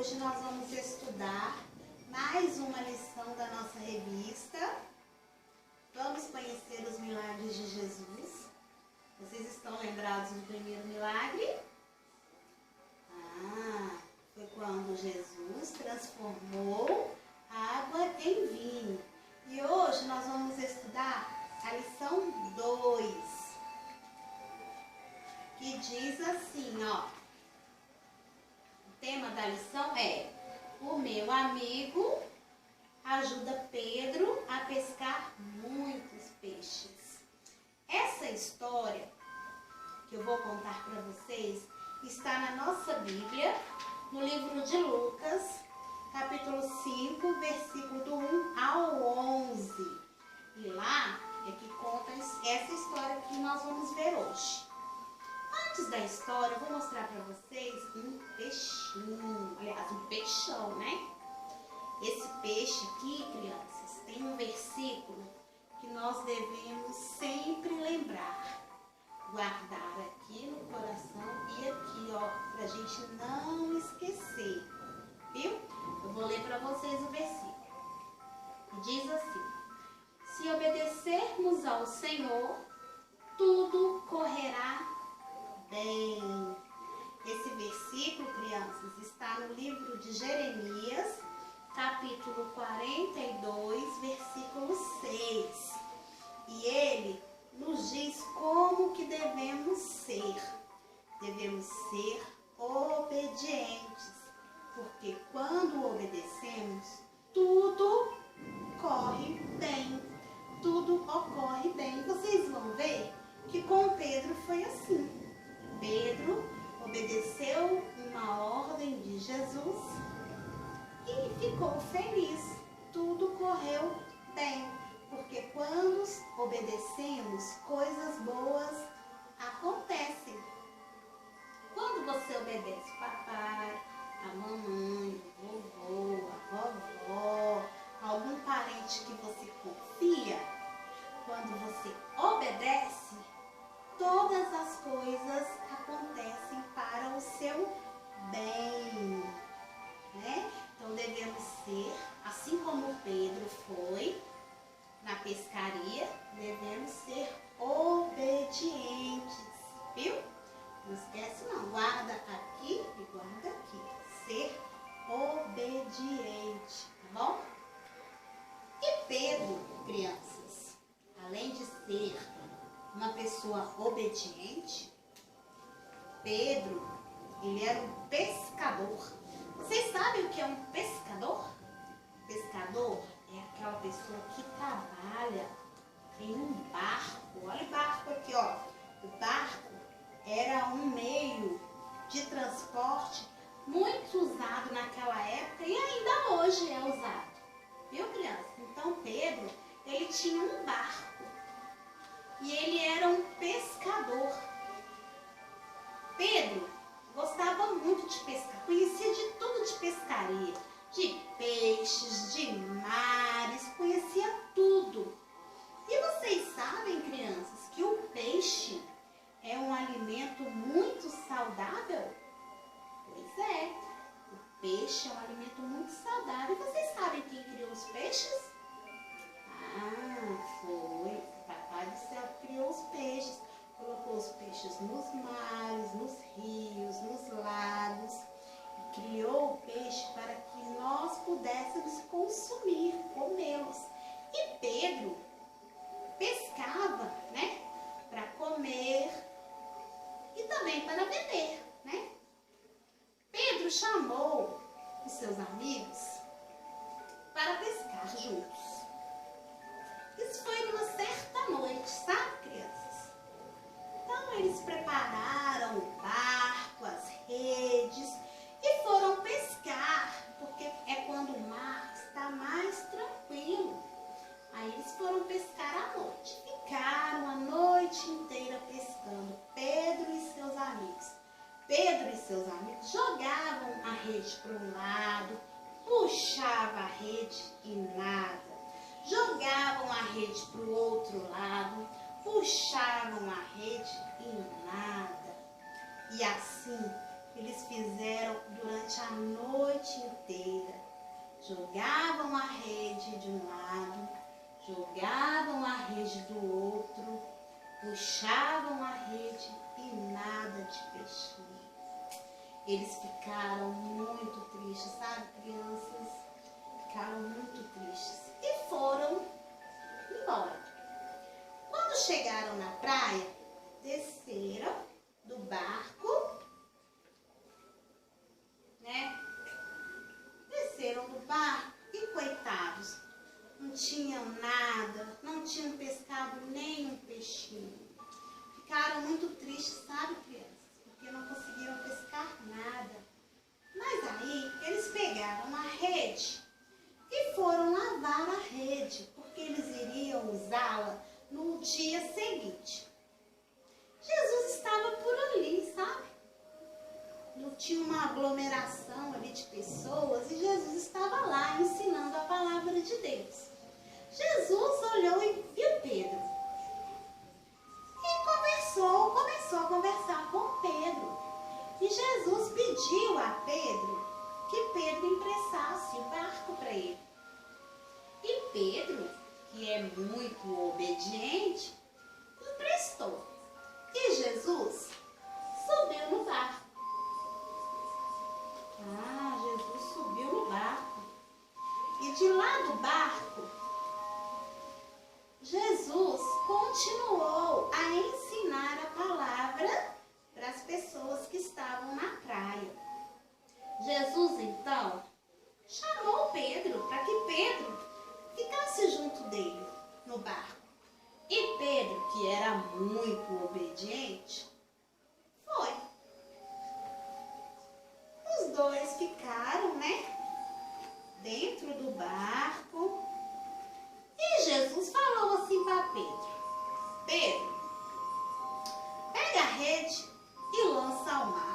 Hoje nós vamos estudar mais uma lição da nossa revista. Vamos conhecer os milagres de Jesus. Vocês estão lembrados do primeiro milagre? Foi quando Jesus transformou água em vinho. E hoje nós vamos estudar a lição 2, que diz assim, ó. O tema da lição é: o meu amigo ajuda Pedro a pescar muitos peixes. Essa história que eu vou contar para vocês está na nossa Bíblia, no livro de Lucas, capítulo 5, versículo do 1 ao 11. E lá é que conta essa história que nós vamos ver hoje. Antes da história, eu vou mostrar para vocês um peixinho, aliás, um peixão, né? Esse peixe aqui, crianças, tem um versículo que nós devemos sempre lembrar, guardar aqui no coração e aqui, ó, pra gente não esquecer, viu? Eu vou ler para vocês o versículo. E diz assim: se obedecermos ao Senhor, tudo correrá bem. Esse versículo, crianças, está no livro de Jeremias, capítulo 42, versículo 6. E ele nos diz como que devemos ser. Devemos ser obedientes, porque quando obedecemos, tudo corre bem. Tudo ocorre bem. Vocês vão ver que com Pedro foi assim. Pedro obedeceu uma ordem de Jesus e ficou feliz. Tudo correu bem, porque quando obedecemos, coisas boas acontecem. Quando você obedece o papai, a mamãe, o vovô, a vovó, algum parente que você confia, quando você obedece, todas as coisas acontecem para o seu bem, né? Então devemos ser, assim como Pedro foi na pescaria, devemos ser obedientes, viu? Não esquece não, guarda aqui e guarda aqui, ser obediente, tá bom? E Pedro, crianças, além de ser uma pessoa obediente, Pedro, ele era um pescador. Vocês sabem o que é um pescador? Pescador é aquela pessoa que trabalha em um barco. Olha o barco aqui, ó. O barco era um meio de transporte muito usado naquela época e ainda hoje é usado. Viu, criança? Então Pedro, ele tinha um barco. E ele era um pescador. Pedro gostava muito de pescar, conhecia de tudo de pescaria, de peixes, de mares, conhecia tudo. E vocês sabem, crianças, que o peixe é um alimento muito saudável? Pois é, o peixe é um alimento muito saudável. E vocês sabem quem criou os peixes? Foi Papai do Céu que criou os peixes, colocou os peixes nos mares, nos rios, nos lagos, e criou o peixe para que nós pudéssemos consumir, comê-los. E Pedro pescava, né, para comer e também para beber, né? Pedro chamou os seus amigos para pescar juntos. Isso foi numa certa noite, sabe, crianças? Então eles prepararam o barco, as redes e foram pescar, porque é quando o mar está mais tranquilo. Aí eles foram pescar à noite. Ficaram a noite inteira pescando, Pedro e seus amigos. Pedro e seus amigos jogavam a rede para um lado, puxavam a rede e nada. Jogavam a rede para o outro lado, puxavam a rede e nada. E assim eles fizeram durante a noite inteira. Jogavam a rede de um lado, jogavam a rede do outro, puxavam a rede e nada de peixinho. Eles ficaram muito tristes, sabe, crianças? Ficaram muito tristes e foram embora. Quando chegaram na praia, desceram do barco, né? Desceram do barco e coitados, não tinham nada, não tinham pescado nem um peixinho. Ficaram muito tristes, sabe, crianças? Porque não conseguiram pescar nada. Mas aí eles pegaram a rede e foram lavar a rede, porque eles iriam usá-la no dia seguinte. Jesus estava por ali, sabe? Não tinha uma aglomeração ali de pessoas e Jesus estava lá ensinando a palavra de Deus. Jesus olhou e viu Pedro e começou a conversar com Pedro. E Jesus pediu a Pedro que Pedro emprestasse o barco para ele. E Pedro, que é muito obediente, emprestou. E Jesus subiu no barco. Jesus subiu no barco. E de lá do barco, Jesus continuou a ensinar a palavra para as pessoas que estavam na praia. Jesus, então, chamou Pedro para que Pedro ficasse junto dele no barco. E Pedro, que era muito obediente, foi. Os dois ficaram, né, dentro do barco. E Jesus falou assim para Pedro: Pedro, pega a rede e lança ao mar.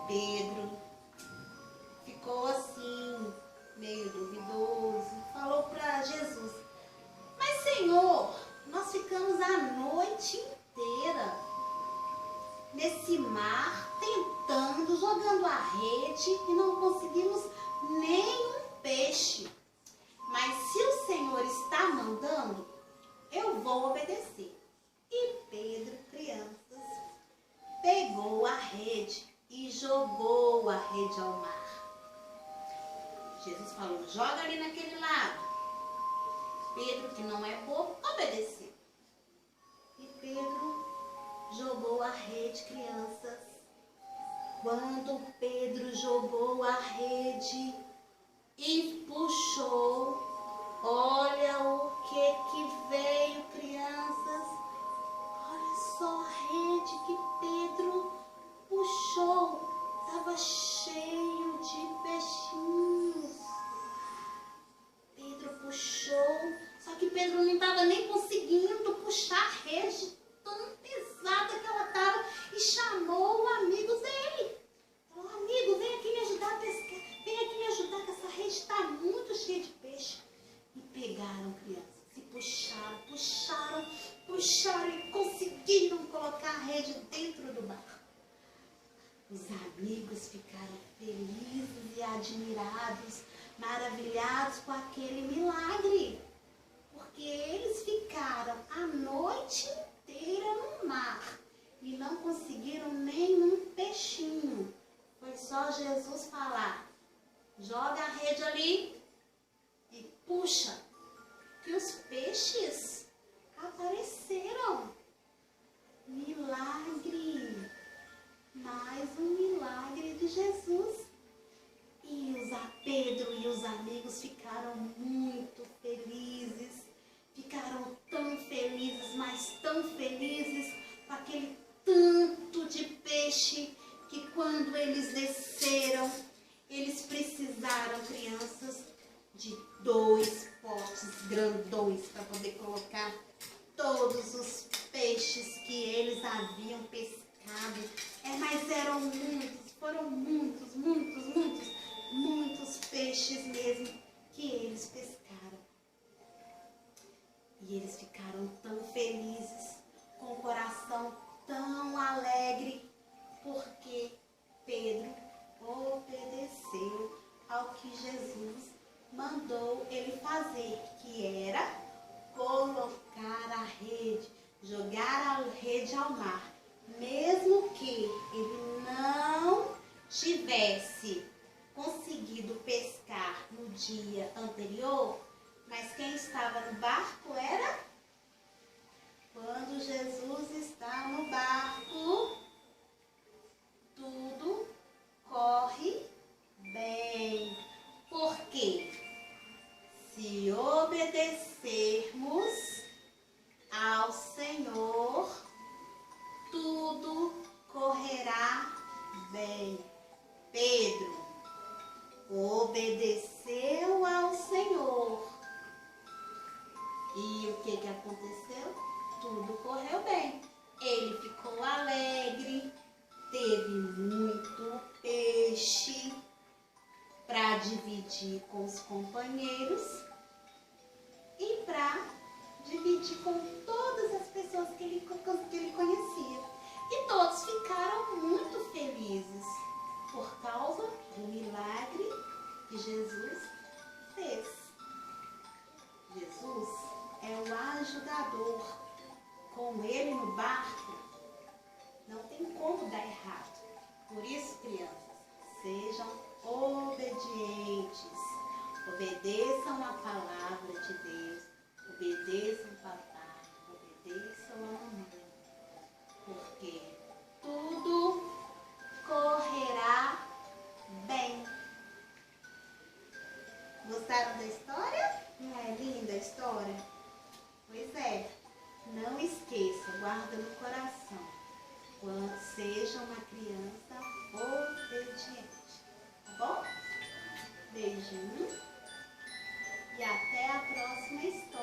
Pedro ficou assim, meio duvidoso, falou para Jesus: mas Senhor, nós ficamos a noite inteira nesse mar, tentando, jogando a rede e não conseguimos nenhum peixe. Mas se o Senhor está mandando, eu vou obedecer. E Pedro, crianças, pegou a rede e jogou a rede ao mar. Jesus falou: joga ali naquele lado. Pedro, que não é bobo, obedeceu. E Pedro jogou a rede, crianças. Quando Pedro jogou a rede e puxou, olha o que veio, crianças. Olha só a rede que Pedro puxou. Estava cheio de peixinhos. Pedro puxou, só que Pedro não estava nem conseguindo puxar a rede tão pesada que ela estava, e chamou o amigo dele. Falou: amigo, vem aqui me ajudar a pescar, vem aqui me ajudar que essa rede está muito cheia de peixe. E pegaram, crianças, e puxaram e conseguiram colocar a rede dentro do barco. Os amigos ficaram felizes e admirados, maravilhados com aquele milagre, porque eles ficaram a noite inteira no mar e não conseguiram nenhum peixinho. Foi só Jesus falar: joga a rede ali e puxa, que os peixes apareceram. Milagre! Mais um milagre de Jesus. E Pedro e os amigos ficaram muito felizes. Ficaram tão felizes, mas tão felizes com aquele tanto de peixe, que quando eles desceram, eles precisaram, crianças, de 2 potes grandões para poder colocar todos os peixes que eles haviam pescado. Mas eram muitos, foram muitos peixes mesmo que eles pescaram. E eles ficaram tão felizes, com o coração tão alegre, por mesmo que ele não tivesse conseguido pescar no dia anterior, mas quem estava no barco era? Quando Jesus está no barco, tudo corre bem. Por quê? Se obedecermos ao Senhor, tudo correrá bem. Pedro obedeceu ao Senhor. E o que aconteceu? Tudo correu bem. Ele ficou alegre, teve muito peixe para dividir com os companheiros e para dividir com todas as pessoas que ele conhecia. E todos ficaram muito felizes por causa do milagre que Jesus fez. Jesus é o ajudador. Com ele no barco, não tem como dar errado. Por isso, crianças, sejam obedientes. Obedeçam a palavra de Deus. Obedeçam o papai. Obedeçam a mamãe. Porque tudo correrá bem. Gostaram da história? Não é linda a história? Pois é. Não esqueça, guarda no coração. Quando seja uma criança obediente. Tá bom? Beijinho. E até a próxima história.